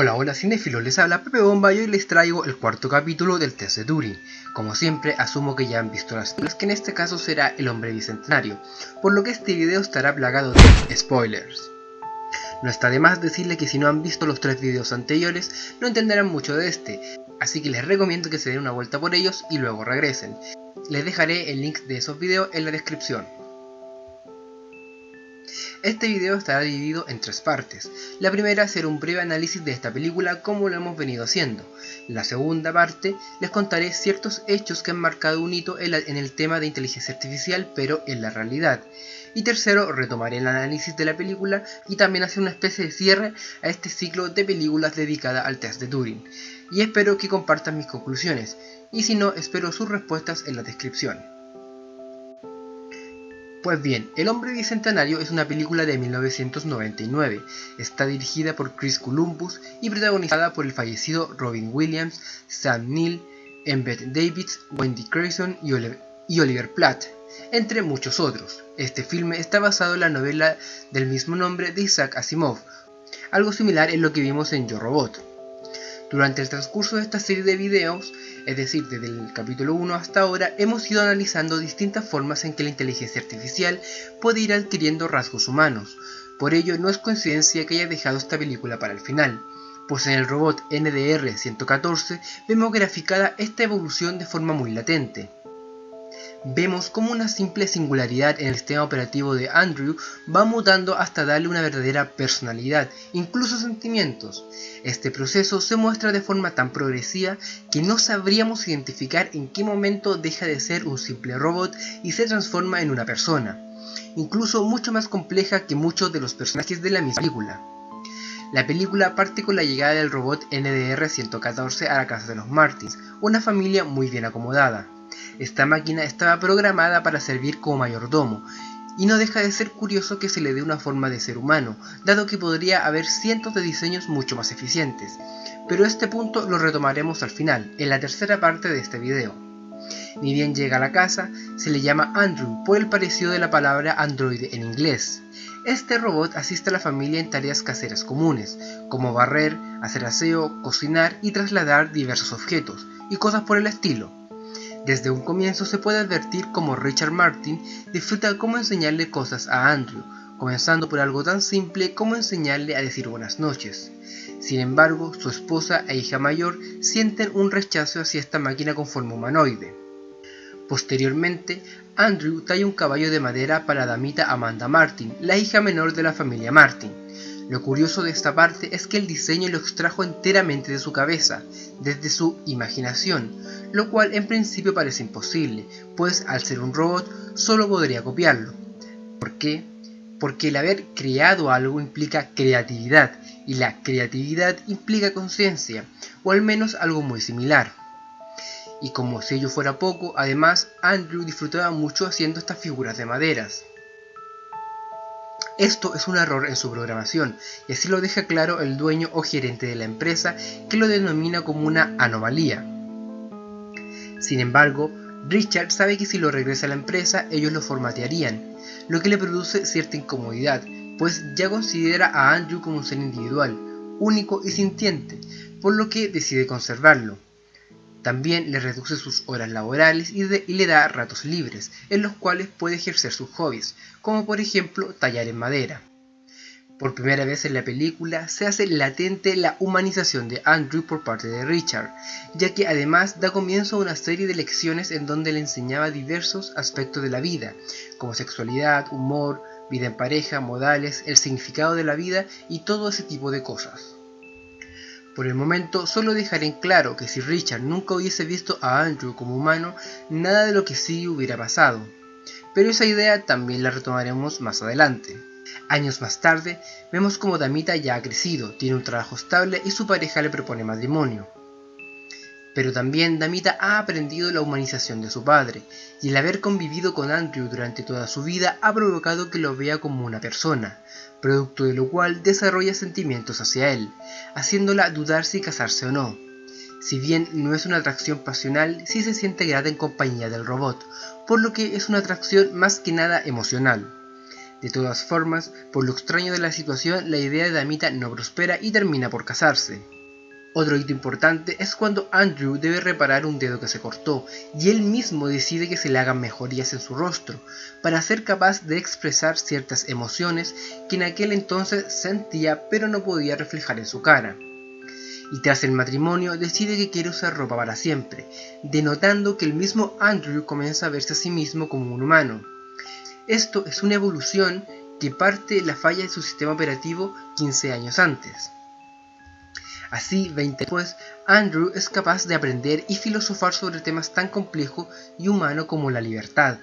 Hola cinéfilos, les habla Pepe Bomba y hoy les traigo el cuarto capítulo del test de Turing. Como siempre, asumo que ya han visto las películas, que en este caso será El Hombre Bicentenario, por lo que este video estará plagado de spoilers. No está de más decirle que si no han visto los 3 videos anteriores, no entenderán mucho de este, así que les recomiendo que se den una vuelta por ellos y luego regresen. Les dejaré el link de esos videos en la descripción. Este video estará dividido en 3 partes. La primera será un breve análisis de esta película como lo hemos venido haciendo. La segunda parte les contaré ciertos hechos que han marcado un hito en el tema de inteligencia artificial, pero en la realidad. Y tercero, retomaré el análisis de la película y también hacer una especie de cierre a este ciclo de películas dedicada al test de Turing. Y espero que compartan mis conclusiones, y si no, espero sus respuestas en la descripción. Pues bien, El Hombre Bicentenario es una película de 1999, está dirigida por Chris Columbus y protagonizada por el fallecido Robin Williams, Sam Neill, Emmett Davids, Wendy Crayson y Oliver Platt, entre muchos otros. Este filme está basado en la novela del mismo nombre de Isaac Asimov, algo similar en lo que vimos en Yo Robot. Durante el transcurso de esta serie de videos, es decir, desde el capítulo 1 hasta ahora, hemos ido analizando distintas formas en que la inteligencia artificial puede ir adquiriendo rasgos humanos. Por ello, no es coincidencia que haya dejado esta película para el final, pues en el robot NDR-114 vemos graficada esta evolución de forma muy latente. Vemos cómo una simple singularidad en el sistema operativo de Andrew va mutando hasta darle una verdadera personalidad, incluso sentimientos. Este proceso se muestra de forma tan progresiva que no sabríamos identificar en qué momento deja de ser un simple robot y se transforma en una persona, incluso mucho más compleja que muchos de los personajes de la misma película. La película parte con la llegada del robot NDR-114 a la casa de los Martins, una familia muy bien acomodada. Esta máquina estaba programada para servir como mayordomo, y no deja de ser curioso que se le dé una forma de ser humano, dado que podría haber cientos de diseños mucho más eficientes, pero este punto lo retomaremos al final, en la tercera parte de este video. Ni bien llega a la casa, se le llama Andrew por el parecido de la palabra androide en inglés. Este robot asiste a la familia en tareas caseras comunes, como barrer, hacer aseo, cocinar y trasladar diversos objetos, y cosas por el estilo. Desde un comienzo se puede advertir cómo Richard Martin disfruta cómo enseñarle cosas a Andrew, comenzando por algo tan simple como enseñarle a decir buenas noches. Sin embargo, su esposa e hija mayor sienten un rechazo hacia esta máquina con forma humanoide. Posteriormente, Andrew talla un caballo de madera para la damita Amanda Martin, la hija menor de la familia Martin. Lo curioso de esta parte es que el diseño lo extrajo enteramente de su cabeza, desde su imaginación, lo cual en principio parece imposible, pues al ser un robot solo podría copiarlo. ¿Por qué? Porque el haber creado algo implica creatividad, y la creatividad implica conciencia, o al menos algo muy similar. Y como si ello fuera poco, además Andrew disfrutaba mucho haciendo estas figuras de maderas. Esto es un error en su programación, y así lo deja claro el dueño o gerente de la empresa, que lo denomina como una anomalía. Sin embargo, Richard sabe que si lo regresa a la empresa, ellos lo formatearían, lo que le produce cierta incomodidad, pues ya considera a Andrew como un ser individual, único y sintiente, por lo que decide conservarlo. También le reduce sus horas laborales y le da ratos libres, en los cuales puede ejercer sus hobbies, como por ejemplo tallar en madera. Por primera vez en la película se hace latente la humanización de Andrew por parte de Richard, ya que además da comienzo a una serie de lecciones en donde le enseñaba diversos aspectos de la vida, como sexualidad, humor, vida en pareja, modales, el significado de la vida y todo ese tipo de cosas. Por el momento solo dejaré en claro que si Richard nunca hubiese visto a Andrew como humano, nada de lo que sí hubiera pasado, pero esa idea también la retomaremos más adelante. Años más tarde, vemos como Damita ya ha crecido, tiene un trabajo estable y su pareja le propone matrimonio. Pero también Damita ha aprendido la humanización de su padre, y el haber convivido con Andrew durante toda su vida ha provocado que lo vea como una persona, producto de lo cual desarrolla sentimientos hacia él, haciéndola dudar si casarse o no. Si bien no es una atracción pasional, sí se siente grata en compañía del robot, por lo que es una atracción más que nada emocional. De todas formas, por lo extraño de la situación, la idea de Damita no prospera y termina por casarse. Otro hito importante es cuando Andrew debe reparar un dedo que se cortó, y él mismo decide que se le hagan mejorías en su rostro, para ser capaz de expresar ciertas emociones que en aquel entonces sentía pero no podía reflejar en su cara. Y tras el matrimonio decide que quiere usar ropa para siempre, denotando que el mismo Andrew comienza a verse a sí mismo como un humano. Esto es una evolución que parte de la falla de su sistema operativo 15 años antes. Así, 20 años después, Andrew es capaz de aprender y filosofar sobre temas tan complejos y humanos como la libertad,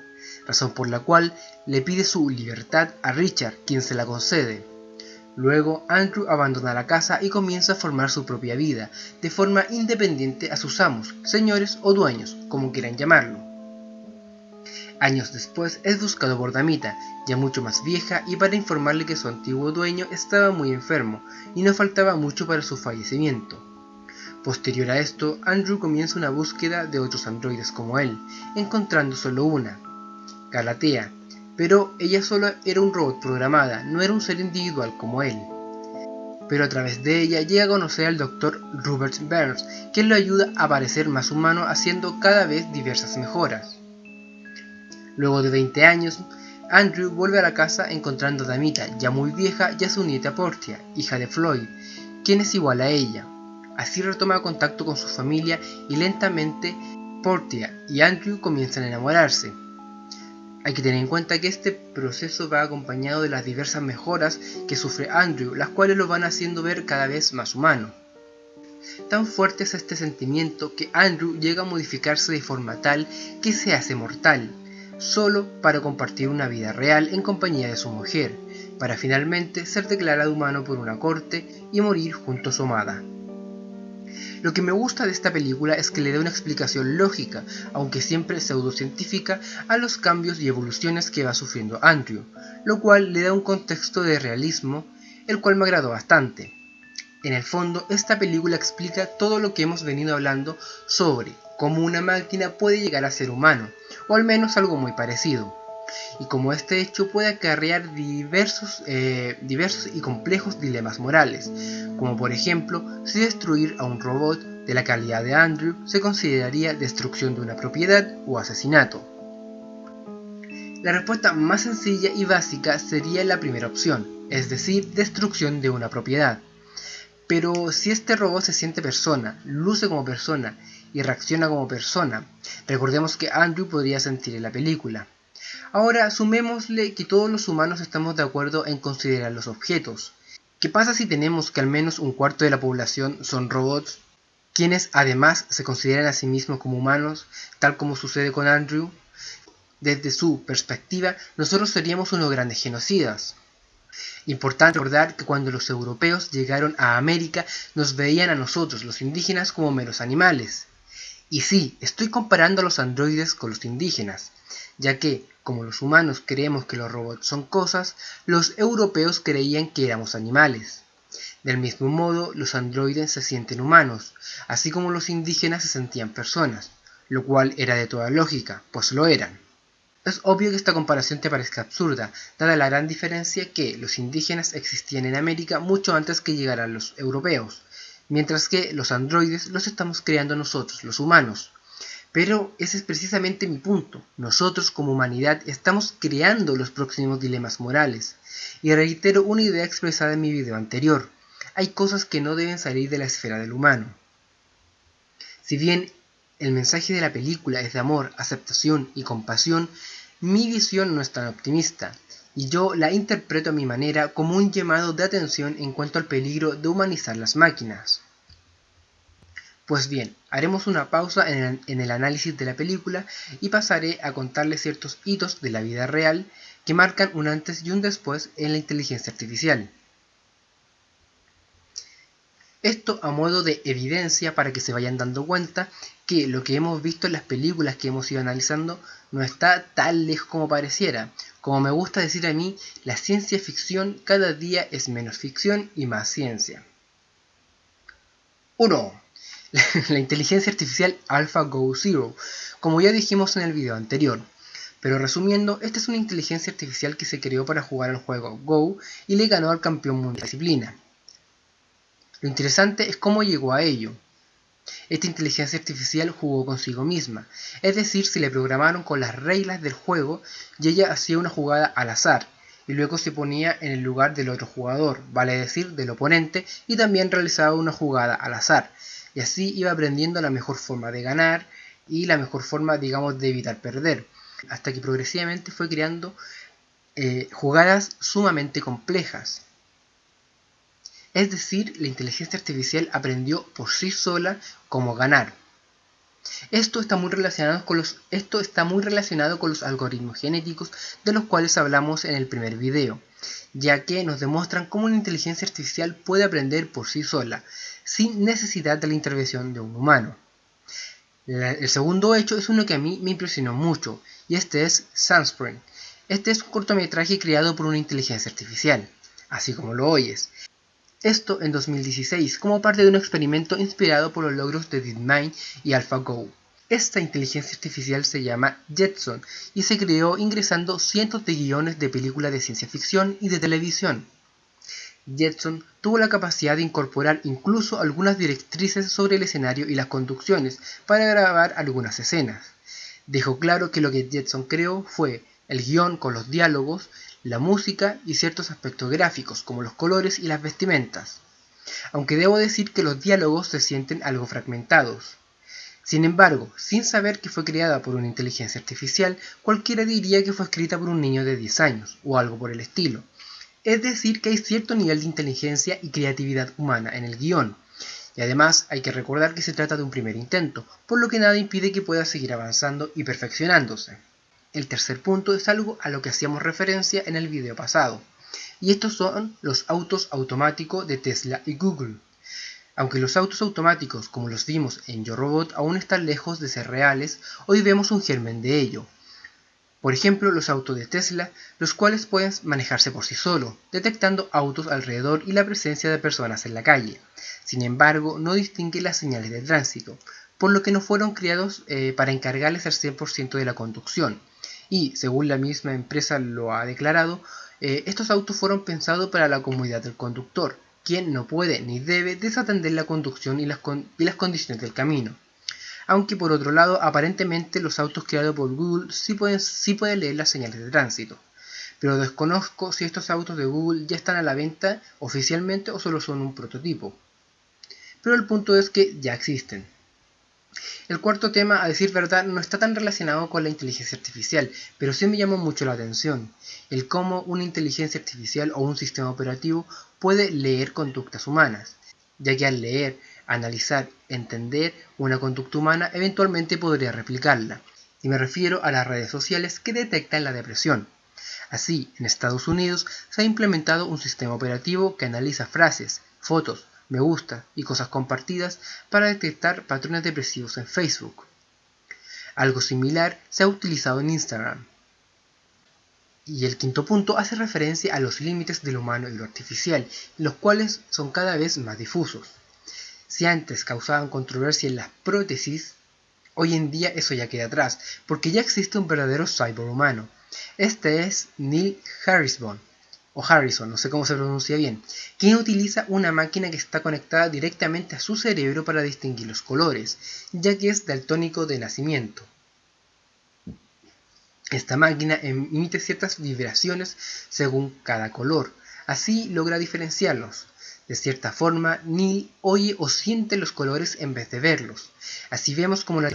razón por la cual le pide su libertad a Richard, quien se la concede. Luego, Andrew abandona la casa y comienza a formar su propia vida, de forma independiente a sus amos, señores o dueños, como quieran llamarlo. Años después es buscado por Damita, ya mucho más vieja, y para informarle que su antiguo dueño estaba muy enfermo y no faltaba mucho para su fallecimiento. Posterior a esto, Andrew comienza una búsqueda de otros androides como él, encontrando solo una, Galatea, pero ella solo era un robot programada, no era un ser individual como él. Pero a través de ella llega a conocer al Dr. Rupert Burns, quien lo ayuda a parecer más humano haciendo cada vez diversas mejoras. Luego de 20 años, Andrew vuelve a la casa encontrando a Damita, ya muy vieja, y a su nieta Portia, hija de Floyd, quien es igual a ella. Así retoma contacto con su familia y lentamente Portia y Andrew comienzan a enamorarse. Hay que tener en cuenta que este proceso va acompañado de las diversas mejoras que sufre Andrew, las cuales lo van haciendo ver cada vez más humano. Tan fuerte es este sentimiento que Andrew llega a modificarse de forma tal que se hace mortal, solo para compartir una vida real en compañía de su mujer, para finalmente ser declarado humano por una corte y morir junto a su amada. Lo que me gusta de esta película es que le da una explicación lógica, aunque siempre pseudocientífica, a los cambios y evoluciones que va sufriendo Andrew, lo cual le da un contexto de realismo, el cual me agradó bastante. En el fondo, esta película explica todo lo que hemos venido hablando sobre cómo una máquina puede llegar a ser humano, o al menos algo muy parecido, y cómo este hecho puede acarrear diversos y complejos dilemas morales, como por ejemplo, si destruir a un robot de la calidad de Andrew se consideraría destrucción de una propiedad o asesinato. La respuesta más sencilla y básica sería la primera opción, es decir, destrucción de una propiedad. Pero si este robot se siente persona, luce como persona y reacciona como persona, recordemos que Andrew podría sentir en la película. Ahora sumémosle que todos los humanos estamos de acuerdo en considerar los objetos. ¿Qué pasa si tenemos que al menos un cuarto de la población son robots, quienes además se consideran a sí mismos como humanos, tal como sucede con Andrew? Desde su perspectiva, nosotros seríamos unos grandes genocidas. Importante recordar que cuando los europeos llegaron a América nos veían a nosotros, los indígenas, como meros animales. Y sí, estoy comparando a los androides con los indígenas, ya que, como los humanos creemos que los robots son cosas, los europeos creían que éramos animales. Del mismo modo, los androides se sienten humanos, así como los indígenas se sentían personas, lo cual era de toda lógica, pues lo eran. Es obvio que esta comparación te parezca absurda, dada la gran diferencia que los indígenas existían en América mucho antes que llegaran los europeos, mientras que los androides los estamos creando nosotros, los humanos. Pero ese es precisamente mi punto. Nosotros como humanidad estamos creando los próximos dilemas morales. Y reitero una idea expresada en mi video anterior. Hay cosas que no deben salir de la esfera del humano. Si bien el mensaje de la película es de amor, aceptación y compasión, mi visión no es tan optimista, y yo la interpreto a mi manera como un llamado de atención en cuanto al peligro de humanizar las máquinas. Pues bien, haremos una pausa en el análisis de la película y pasaré a contarles ciertos hitos de la vida real que marcan un antes y un después en la inteligencia artificial. Esto a modo de evidencia para que se vayan dando cuenta que lo que hemos visto en las películas que hemos ido analizando no está tan lejos como pareciera. Como me gusta decir a mí, la ciencia ficción cada día es menos ficción y más ciencia. 1. La inteligencia artificial AlphaGo Zero, como ya dijimos en el video anterior. Pero resumiendo, esta es una inteligencia artificial que se creó para jugar al juego Go y le ganó al campeón mundial de la disciplina. Lo interesante es cómo llegó a ello. Esta inteligencia artificial jugó consigo misma, es decir, se le programaron con las reglas del juego y ella hacía una jugada al azar, y luego se ponía en el lugar del otro jugador, vale decir, del oponente, y también realizaba una jugada al azar, y así iba aprendiendo la mejor forma de ganar y la mejor forma, digamos, de evitar perder, hasta que progresivamente fue creando jugadas sumamente complejas. Es decir, la inteligencia artificial aprendió por sí sola cómo ganar. Esto está muy relacionado con los algoritmos genéticos de los cuales hablamos en el primer video, ya que nos demuestran cómo una inteligencia artificial puede aprender por sí sola, sin necesidad de la intervención de un humano. El segundo hecho es uno que a mí me impresionó mucho, y este es Sunspring. Este es un cortometraje creado por una inteligencia artificial, así como lo oyes. Esto en 2016 como parte de un experimento inspirado por los logros de DeepMind y AlphaGo. Esta inteligencia artificial se llama Jetson y se creó ingresando cientos de guiones de películas de ciencia ficción y de televisión. Jetson tuvo la capacidad de incorporar incluso algunas directrices sobre el escenario y las conducciones para grabar algunas escenas. Dejó claro que lo que Jetson creó fue el guión con los diálogos, la música y ciertos aspectos gráficos como los colores y las vestimentas, aunque debo decir que los diálogos se sienten algo fragmentados. Sin embargo, sin saber que fue creada por una inteligencia artificial, cualquiera diría que fue escrita por un niño de 10 años o algo por el estilo. Es decir, que hay cierto nivel de inteligencia y creatividad humana en el guión, y además hay que recordar que se trata de un primer intento, por lo que nada impide que pueda seguir avanzando y perfeccionándose. El tercer punto es algo a lo que hacíamos referencia en el video pasado, y estos son los autos automáticos de Tesla y Google. Aunque los autos automáticos, como los vimos en Yo Robot, aún están lejos de ser reales, hoy vemos un germen de ello. Por ejemplo, los autos de Tesla, los cuales pueden manejarse por sí solos, detectando autos alrededor y la presencia de personas en la calle. Sin embargo, no distinguen las señales de tránsito, por lo que no fueron creados para encargarles el 100% de la conducción. Y, según la misma empresa lo ha declarado, estos autos fueron pensados para la comodidad del conductor, quien no puede ni debe desatender la conducción y las condiciones del camino. Aunque por otro lado, aparentemente los autos creados por Google sí pueden leer las señales de tránsito. Pero desconozco si estos autos de Google ya están a la venta oficialmente o solo son un prototipo. Pero el punto es que ya existen. El cuarto tema, a decir verdad, no está tan relacionado con la inteligencia artificial, pero sí me llamó mucho la atención, el cómo una inteligencia artificial o un sistema operativo puede leer conductas humanas, ya que al leer, analizar, entender una conducta humana, eventualmente podría replicarla, y me refiero a las redes sociales que detectan la depresión. Así, en Estados Unidos se ha implementado un sistema operativo que analiza frases, fotos, me gusta y cosas compartidas para detectar patrones depresivos en Facebook. Algo similar se ha utilizado en Instagram. Y el quinto punto hace referencia a los límites de lo humano y lo artificial, los cuales son cada vez más difusos. Si antes causaban controversia en las prótesis, hoy en día eso ya queda atrás, porque ya existe un verdadero cyborg humano. Este es Neil Harrison, no sé cómo se pronuncia bien, quien utiliza una máquina que está conectada directamente a su cerebro para distinguir los colores, ya que es daltónico de nacimiento. Esta máquina emite ciertas vibraciones según cada color, así logra diferenciarlos. De cierta forma, Neil oye o siente los colores en vez de verlos. Así vemos como la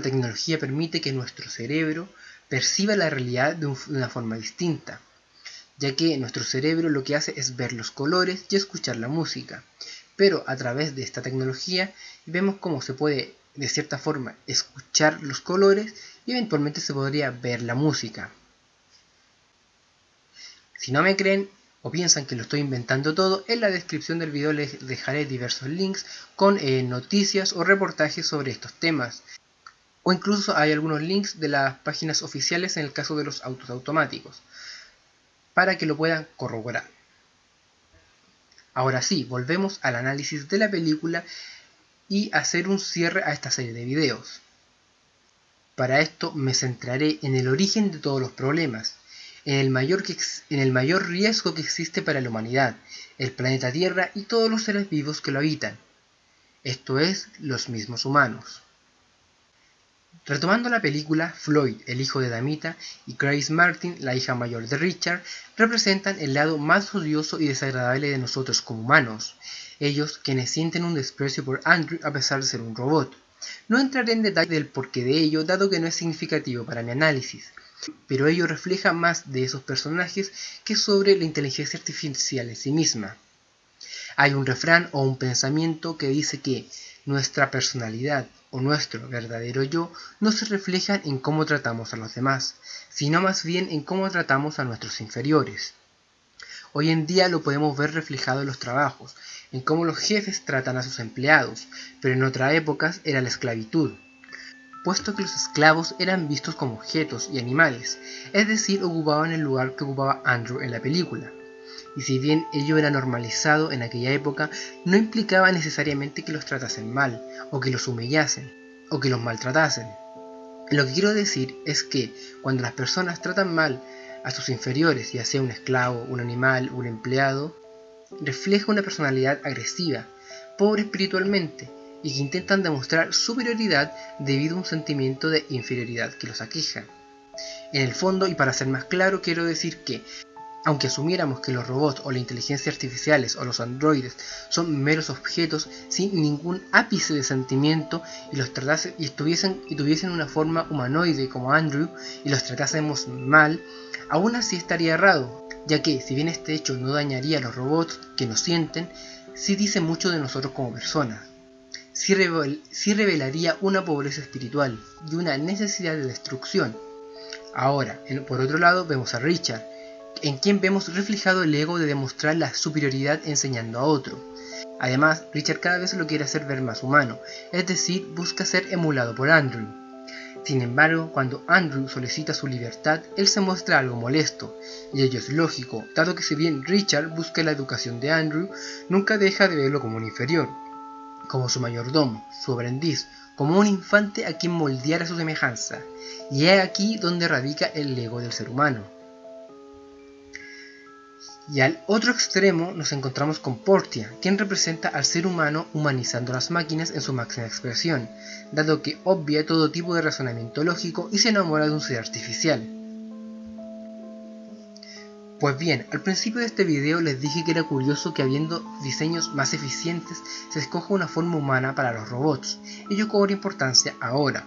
tecnología permite que nuestro cerebro perciba la realidad de una forma distinta, ya que nuestro cerebro lo que hace es ver los colores y escuchar la música, pero a través de esta tecnología vemos cómo se puede de cierta forma escuchar los colores y eventualmente se podría ver la música. Si no me creen, o piensan que lo estoy inventando todo, en la descripción del video les dejaré diversos links con noticias o reportajes sobre estos temas. O incluso hay algunos links de las páginas oficiales en el caso de los autos automáticos, para que lo puedan corroborar. Ahora sí, volvemos al análisis de la película y hacer un cierre a esta serie de videos. Para esto me centraré en el origen de todos los problemas, en el mayor riesgo que existe para la humanidad, el planeta Tierra y todos los seres vivos que lo habitan, esto es, los mismos humanos. Retomando la película, Floyd, el hijo de Damita, y Grace Martin, la hija mayor de Richard, representan el lado más odioso y desagradable de nosotros como humanos, ellos quienes sienten un desprecio por Andrew a pesar de ser un robot. No entraré en detalle del porqué de ello, dado que no es significativo para mi análisis, pero ello refleja más de esos personajes que sobre la inteligencia artificial en sí misma. Hay un refrán o un pensamiento que dice que nuestra personalidad o nuestro verdadero yo no se reflejan en cómo tratamos a los demás, sino más bien en cómo tratamos a nuestros inferiores. Hoy en día lo podemos ver reflejado en los trabajos, en cómo los jefes tratan a sus empleados, pero en otras épocas era la esclavitud, puesto que los esclavos eran vistos como objetos y animales, es decir, ocupaban el lugar que ocupaba Andrew en la película. Y si bien ello era normalizado en aquella época, no implicaba necesariamente que los tratasen mal, o que los humillasen, o que los maltratasen. Lo que quiero decir es que cuando las personas tratan mal a sus inferiores, ya sea un esclavo, un animal, un empleado, refleja una personalidad agresiva, pobre espiritualmente, y que intentan demostrar superioridad debido a un sentimiento de inferioridad que los aqueja. En el fondo, y para ser más claro, quiero decir que, aunque asumiéramos que los robots o la inteligencia artificiales o los androides son meros objetos sin ningún ápice de sentimiento y tuviesen una forma humanoide como Andrew y los tratásemos mal, aún así estaría errado, ya que si bien este hecho no dañaría a los robots que nos sienten, sí dice mucho de nosotros como personas. Sí revelaría una pobreza espiritual y una necesidad de destrucción. Ahora, por otro lado, vemos a Richard, en quien vemos reflejado el ego de demostrar la superioridad enseñando a otro. Además, Richard cada vez lo quiere hacer ver más humano, es decir, busca ser emulado por Andrew. Sin embargo, cuando Andrew solicita su libertad, él se muestra algo molesto, y ello es lógico, dado que si bien Richard busca la educación de Andrew, nunca deja de verlo como un inferior, como su mayordomo, su aprendiz, como un infante a quien moldear a su semejanza, y es aquí donde radica el ego del ser humano. Y al otro extremo nos encontramos con Portia, quien representa al ser humano humanizando las máquinas en su máxima expresión, dado que obvia todo tipo de razonamiento lógico y se enamora de un ser artificial. Pues bien, al principio de este video les dije que era curioso que habiendo diseños más eficientes se escoja una forma humana para los robots. Ello cobra importancia ahora.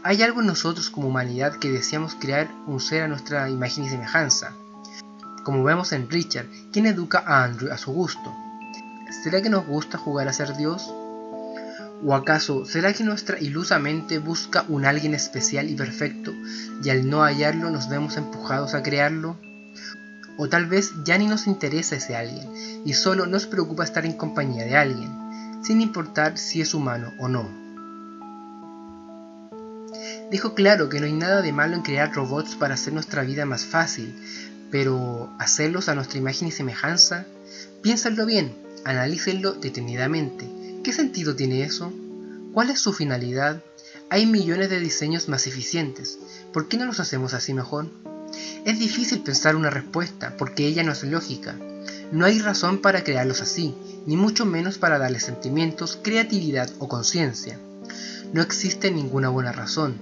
Hay algo en nosotros como humanidad que deseamos crear un ser a nuestra imagen y semejanza, como vemos en Richard, quien educa a Andrew a su gusto. ¿Será que nos gusta jugar a ser Dios? ¿O acaso será que nuestra ilusa mente busca un alguien especial y perfecto, y al no hallarlo nos vemos empujados a crearlo? O tal vez ya ni nos interesa ese alguien, y solo nos preocupa estar en compañía de alguien, sin importar si es humano o no. Dejo claro que no hay nada de malo en crear robots para hacer nuestra vida más fácil, pero hacerlos a nuestra imagen y semejanza, piénsenlo bien, analícenlo detenidamente. ¿Qué sentido tiene eso? ¿Cuál es su finalidad? Hay millones de diseños más eficientes. ¿Por qué no los hacemos así mejor? Es difícil pensar una respuesta, porque ella no es lógica. No hay razón para crearlos así, ni mucho menos para darles sentimientos, creatividad o conciencia. No existe ninguna buena razón.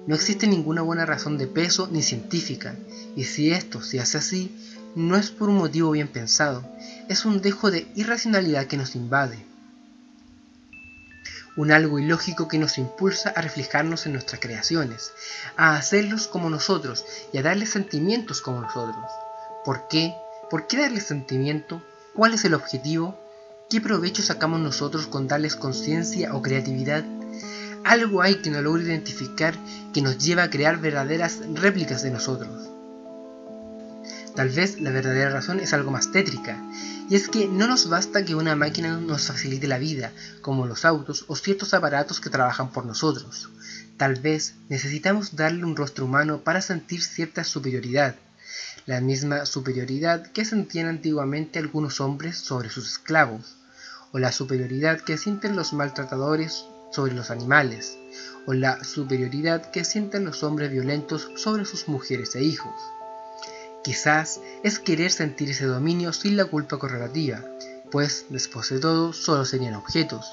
No existe ninguna buena razón de peso ni científica, y si esto se hace así, no es por un motivo bien pensado, es un dejo de irracionalidad que nos invade. Un algo ilógico que nos impulsa a reflejarnos en nuestras creaciones, a hacerlos como nosotros y a darles sentimientos como nosotros. ¿Por qué? ¿Por qué darles sentimiento? ¿Cuál es el objetivo? ¿Qué provecho sacamos nosotros con darles conciencia o creatividad? Algo hay que no logro identificar que nos lleva a crear verdaderas réplicas de nosotros. Tal vez la verdadera razón es algo más tétrica, y es que no nos basta que una máquina nos facilite la vida, como los autos o ciertos aparatos que trabajan por nosotros. Tal vez necesitamos darle un rostro humano para sentir cierta superioridad, la misma superioridad que sentían antiguamente algunos hombres sobre sus esclavos, o la superioridad que sienten los maltratadores sobre los animales, o la superioridad que sienten los hombres violentos sobre sus mujeres e hijos. Quizás es querer sentir ese dominio sin la culpa correlativa, pues después de todo solo serían objetos.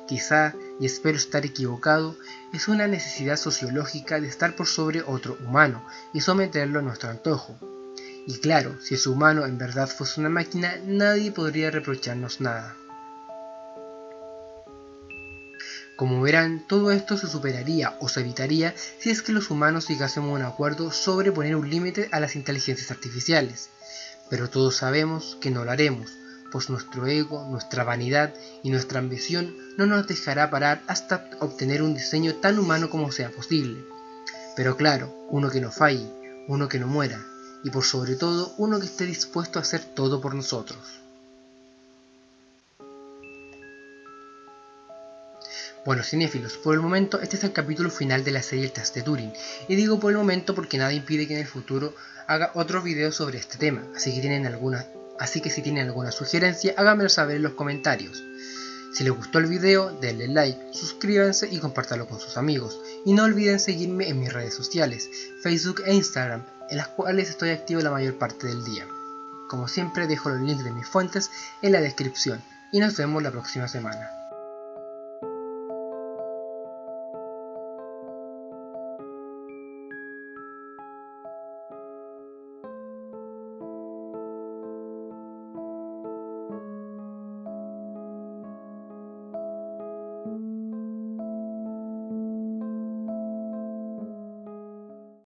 Quizá, y espero estar equivocado, es una necesidad sociológica de estar por sobre otro humano y someterlo a nuestro antojo. Y claro, si ese humano en verdad fuese una máquina, nadie podría reprocharnos nada. Como verán, todo esto se superaría o se evitaría si es que los humanos llegásemos a un acuerdo sobre poner un límite a las inteligencias artificiales. Pero todos sabemos que no lo haremos, pues nuestro ego, nuestra vanidad y nuestra ambición no nos dejará parar hasta obtener un diseño tan humano como sea posible. Pero claro, uno que no falle, uno que no muera, y por sobre todo uno que esté dispuesto a hacer todo por nosotros. Bueno, cinéfilos, por el momento este es el capítulo final de la serie El Test de Turing, y digo por el momento porque nada impide que en el futuro haga otro video sobre este tema, así que si tienen alguna sugerencia, háganmelo saber en los comentarios. Si les gustó el video, denle like, suscríbanse y compártanlo con sus amigos, y no olviden seguirme en mis redes sociales, Facebook e Instagram, en las cuales estoy activo la mayor parte del día. Como siempre dejo los links de mis fuentes en la descripción, y nos vemos la próxima semana.